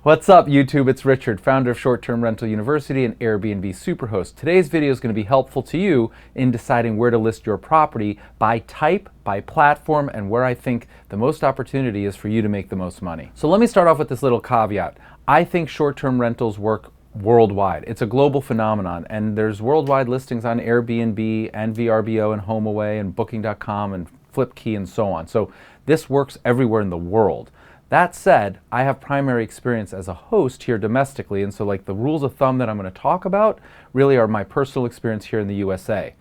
What's up, YouTube? It's Richard, founder of Short Term Rental University and Airbnb Superhost. Today's video is going to be helpful to you in deciding where to list your property by type, by platform, and where I think the most opportunity is for you to make the most money. So let me start off with this little caveat. I think short-term rentals work worldwide. It's a global phenomenon, and there's worldwide listings on Airbnb and VRBO and HomeAway and Booking.com and FlipKey and so on. So this works everywhere in the world. That said, I have primary experience as a host here domestically, and so like the rules of thumb that I'm going to talk about really are my personal experience here in the USA.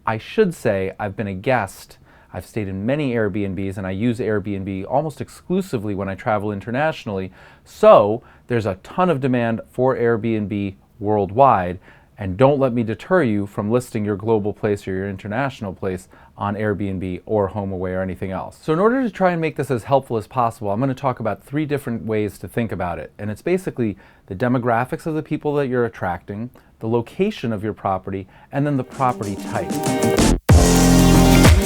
I should say I've been a guest. I've stayed in many Airbnbs, and I use Airbnb almost exclusively when I travel internationally. So there's a ton of demand for Airbnb worldwide, and don't let me deter you from listing your global place or your international place on Airbnb or HomeAway or anything else. So in order to try and make this as helpful as possible, I'm going to talk about 3 different ways to think about it. And it's basically the demographics of the people that you're attracting, the location of your property, and then the property type.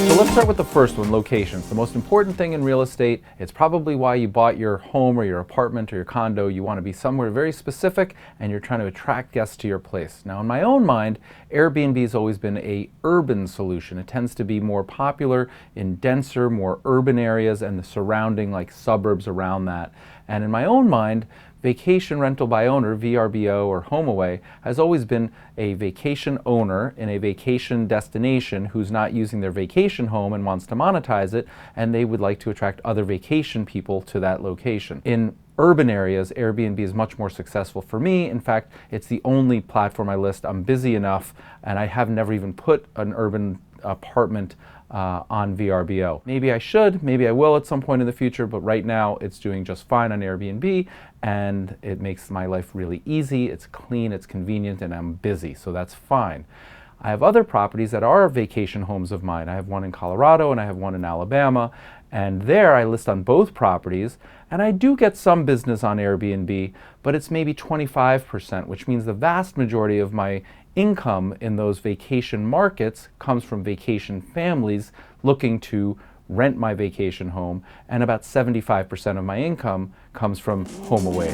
So let's start with the first one, locations. The most important thing in real estate, it's probably why you bought your home or your apartment or your condo. You want to be somewhere very specific, and you're trying to attract guests to your place. Now, in my own mind, Airbnb has always been an urban solution. It tends to be more popular in denser, more urban areas and the surrounding like suburbs around that. And in my own mind, vacation rental by owner, VRBO or HomeAway, has always been a vacation owner in a vacation destination who's not using their vacation home and wants to monetize it, and they would like to attract other vacation people to that location. In urban areas, Airbnb is much more successful for me. In fact, it's the only platform I list. I'm busy enough, and I have never even put an urban apartment on VRBO. Maybe I should, maybe I will at some point in the future, but right now it's doing just fine on Airbnb, and it makes my life really easy. It's clean, it's convenient, and I'm busy, so that's fine. I have other properties that are vacation homes of mine. I have one in Colorado and I have one in Alabama, and there I list on both properties, and I do get some business on Airbnb, but it's maybe 25%, which means the vast majority of my income in those vacation markets comes from vacation families looking to rent my vacation home, and about 75% of my income comes from HomeAway.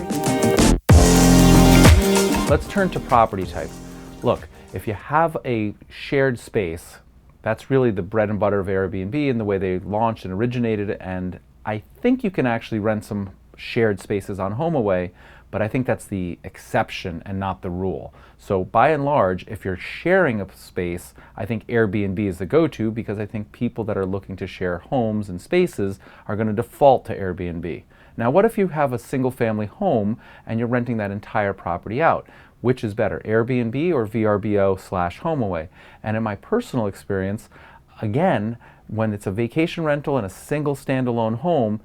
Let's turn to property type. Look, if you have a shared space, that's really the bread and butter of Airbnb and the way they launched and originated, and I think you can actually rent some shared spaces on HomeAway, but I think that's the exception and not the rule. So by and large, if you're sharing a space, I think Airbnb is the go-to, because I think people that are looking to share homes and spaces are going to default to Airbnb. Now, what if you have a single family home and you're renting that entire property out? Which is better, Airbnb or VRBO/HomeAway? And in my personal experience, again, when it's a vacation rental in a single standalone home,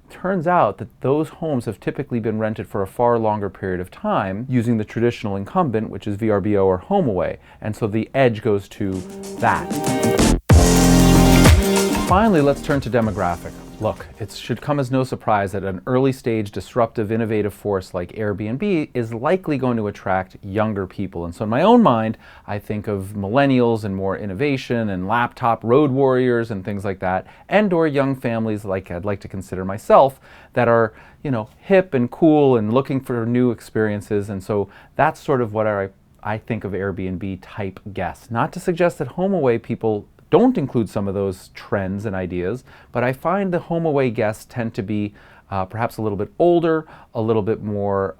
turns out that those homes have typically been rented for a far longer period of time using the traditional incumbent, which is VRBO or HomeAway, and so the edge goes to that. Finally, let's turn to demographic. Look, it should come as no surprise that an early stage disruptive innovative force like Airbnb is likely going to attract younger people. And so in my own mind, I think of millennials and more innovation and laptop road warriors and things like that, and or young families like I'd like to consider myself that are, you know, hip and cool and looking for new experiences. And so that's sort of what I think of Airbnb type guests. Not to suggest that HomeAway people don't include some of those trends and ideas, but I find the HomeAway guests tend to be perhaps a little bit older, a little bit more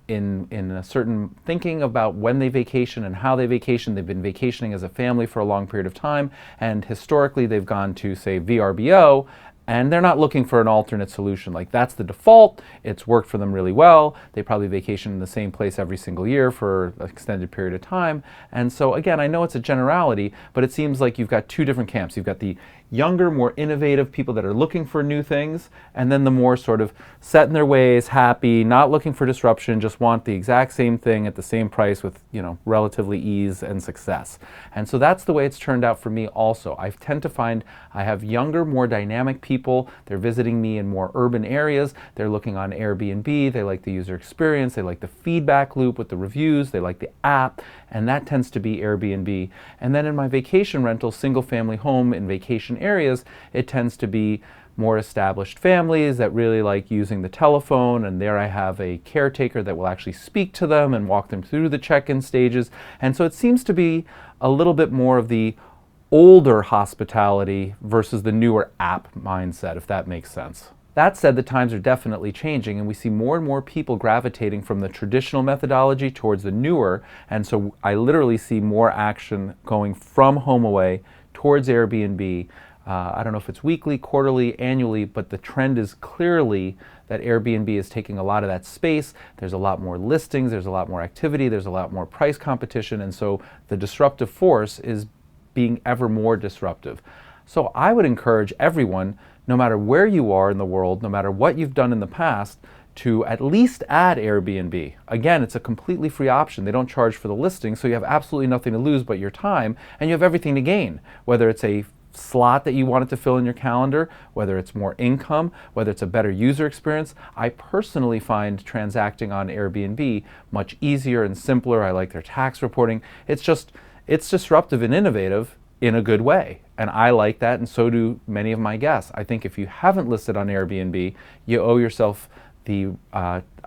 in a certain thinking about when they vacation and how they vacation. They've been vacationing as a family for a long period of time, and historically they've gone to, say, VRBO, and they're not looking for an alternate solution. Like, that's the default. It's worked for them really well. They probably vacation in the same place every single year for an extended period of time. And so again, I know it's a generality, but it seems like you've got 2 different camps. You've got the younger, more innovative people that are looking for new things, and then the more sort of set in their ways, happy, not looking for disruption, just want the exact same thing at the same price with, you know, relatively ease and success. And so that's the way it's turned out for me also. I tend to find I have younger, more dynamic people. They're visiting me in more urban areas. They're looking on Airbnb. They like the user experience. They like the feedback loop with the reviews. They like the app, and that tends to be Airbnb. And then in my vacation rental, single family home in vacation areas, it tends to be more established families that really like using the telephone, and there I have a caretaker that will actually speak to them and walk them through the check-in stages. And so it seems to be a little bit more of the older hospitality versus the newer app mindset, if that makes sense. That said, the times are definitely changing, and we see more and more people gravitating from the traditional methodology towards the newer, and so I literally see more action going from HomeAway towards Airbnb. I don't know if it's weekly, quarterly, annually, but the trend is clearly that Airbnb is taking a lot of that space. There's a lot more listings, there's a lot more activity, there's a lot more price competition, and so the disruptive force is being ever more disruptive. So I would encourage everyone, no matter where you are in the world, no matter what you've done in the past, to at least add Airbnb. Again, it's a completely free option. They don't charge for the listing, so you have absolutely nothing to lose but your time, and you have everything to gain, whether it's a slot that you wanted to fill in your calendar, whether it's more income, whether it's a better user experience. I personally find transacting on Airbnb much easier and simpler. I like their tax reporting. It's disruptive and innovative in a good way. And I like that, and so do many of my guests. I think if you haven't listed on Airbnb, you owe yourself the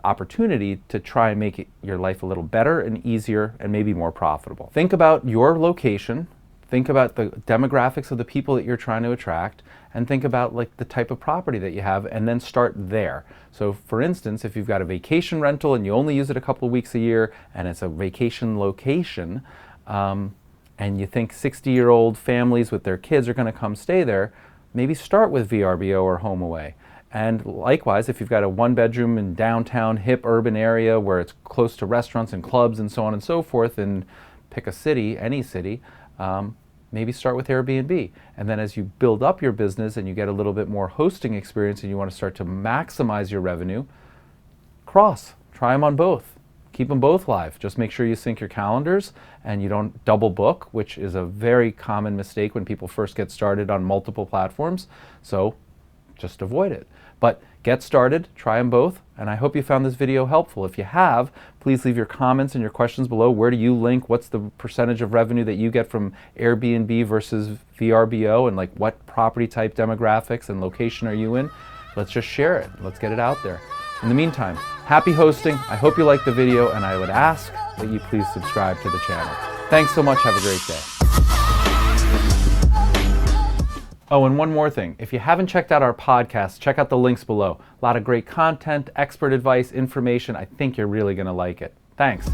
opportunity to try and make your life a little better and easier and maybe more profitable. Think about your location, think about the demographics of the people that you're trying to attract, and think about like the type of property that you have, and then start there. So for instance, if you've got a vacation rental and you only use it a couple of weeks a year and it's a vacation location, and you think 60-year-old families with their kids are going to come stay there, maybe start with VRBO or HomeAway. And likewise, if you've got a one-bedroom in downtown hip urban area where it's close to restaurants and clubs and so on and so forth, and pick a city, any city, maybe start with Airbnb. And then as you build up your business and you get a little bit more hosting experience and you want to start to maximize your revenue, try them on both. Keep them both live. Just make sure you sync your calendars and you don't double book, which is a very common mistake when people first get started on multiple platforms. So just avoid it. But get started, try them both, and I hope you found this video helpful. If you have, please leave your comments and your questions below. Where do you link? What's the percentage of revenue that you get from Airbnb versus VRBO, and like what property type, demographics, and location are you in? Let's just share it. Let's get it out there. In the meantime, happy hosting. I hope you liked the video, and I would ask that you please subscribe to the channel. Thanks so much. Have a great day. Oh, and one more thing. If you haven't checked out our podcast, check out the links below. A lot of great content, expert advice, information. I think you're really going to like it. Thanks.